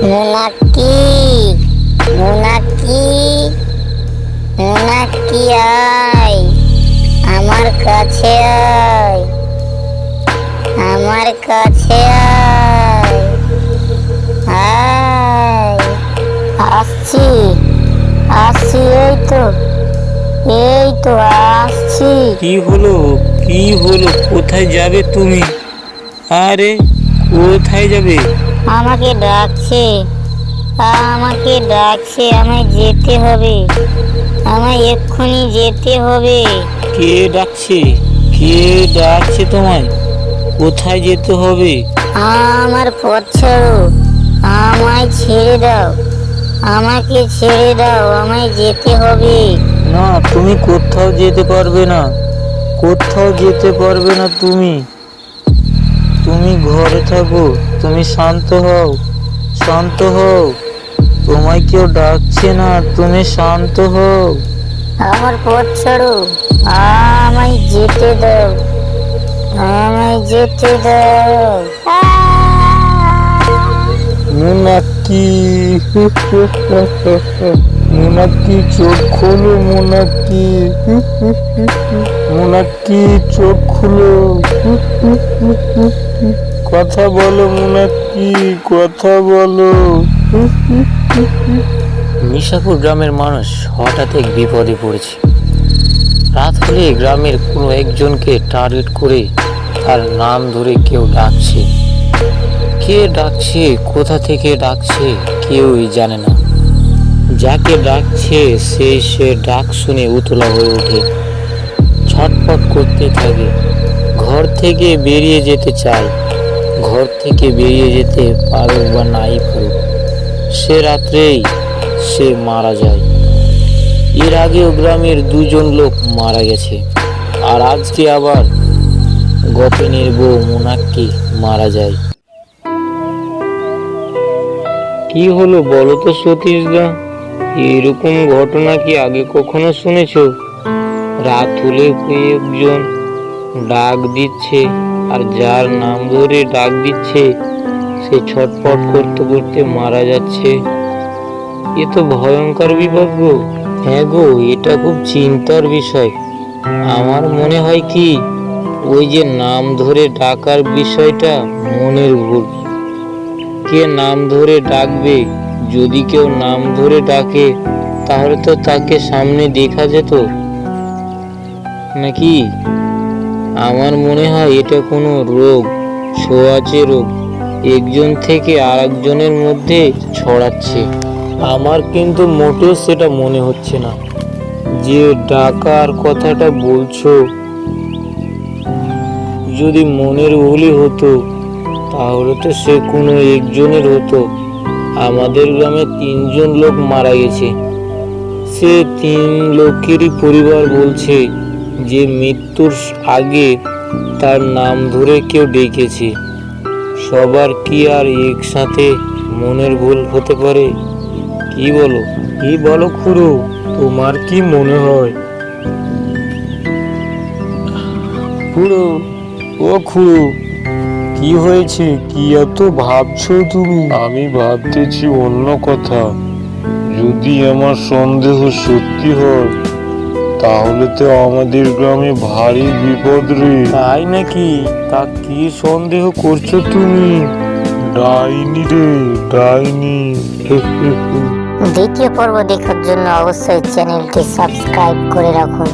মোনাকি মোনাকি মোনাকি আয় আমার কাছে, আয় আমার কাছে, আয় আয়। আসছি আসছি, এই তো আসছি। কি হলো কি হলো, কোথায় যাবে তুমি? আরে কোথায় যাবে? আমাকে ডাকছে, আমাকে ডাকছে, আমায় যেতে হবে, আমায় এক্ষুনি যেতে হবে। কে ডাকছে? কে ডাকছে তোমায়? কোথায় যেতে হবে? আমার পথ ছাড়ো, আমায় ছেড়ে দাও, আমাকে ছেড়ে দাও, আমায় যেতে হবে। না, তুমি কোথাও যেতে পারবে না, কোথাও যেতে পারবে না। তুমি তুমি ঘরে থাকো, তুমি শান্ত হও, শান্ত হও। তোমায় কেউ ডাকছে না, তুমি শান্ত হও। আমার পথ ছাড়ো, আমায় যেতে দাও, আমায় যেতে দাও। মোনাকি মোনাকি চোখ খোলো, মোনাকি মোনাকি চোখ খুলো, কথা বলো মোনাকি, কথা বলো। মিশাপুর গ্রামের মানুষ হঠাৎ এক বিপদে পড়েছে। রাত হলে গ্রামের কোনো একজনকে টার্গেট করে তার নাম ধরে কেউ ডাকছে। কে ডাকছে, কোথা থেকে ডাকছে, কেউই জানে না। যাকে ডাকছে সে ডাক শুনে উতলা হয়ে ওঠে, ছটফট করতে থাকে, ঘর থেকে বেরিয়ে যেতে চায়। ঘর থেকে বেরিয়ে যেতে পারুক বা নাই পারুক, সে রাত্রেই সে মারা যায়। এর আগেও গ্রামের দুজন লোক মারা গেছে, আর আজকে আবার গোপেনের বউ মোনাকি মারা যায়। কি হলো বলো তো সতীশ দা, এরকম ঘটনা কি আগে কখনো শুনেছো? রাত হলে একজন ডাক দিচ্ছে, আর যার নাম ধরে ডাক দিচ্ছে সে ছটফট করতে করতে মারা যাচ্ছে। এ তো ভয়ঙ্কর বিপদ গো। হ্যাঁ গো, এটা খুব চিন্তার বিষয়। আমার মনে হয় কি, ওই যে নাম ধরে ডাকার বিষয়টা মনের ভুল। কে নাম ধরে ডাকবে? যদি কেউ নাম ধরে ডাকে তাহলে তো তাকে সামনে দেখা যেত নাকি? আমার মনে হয় এটা কোনো রোগ, ছোঁয়াচে রোগ, একজন থেকে আরেকজনের মধ্যে ছড়াচ্ছে। আমার কিন্তু মোটেও সেটা মনে হচ্ছে না। যে ডাকার কথাটা বলছো, যদি মনের ভুলই হতো তাহলে তো সে কোনো একজনের হতো। আমাদের গ্রামে 3জন লোক মারা গেছে। সে 3 লোকেরই পরিবার বলছে যে মৃত্যুর আগে তার নাম ধরে কেউ ডেকেছে। সবার কি আর একসাথে মনের ভুল হতে পারে? কি বলো খুড়ো, তোমার কি মনে হয়? খুড়ো, ও খুড়ো, কি হয়েছে? কি এত ভাবছো তুমি? আমি ভাবতেছি অন্য কথা। যদি আমার সন্দেহ সত্যি হয় তাহলে তো আমাদের গ্রামে ভারী বিপদ রে। তাই নাকি? তা কি সন্দেহ করছো তুমি? ডাইনি রে, ডাইনি। দ্বিতীয় পর্ব দেখার জন্য অবশ্যই চ্যানেলটি সাবস্ক্রাইব করে রাখুন।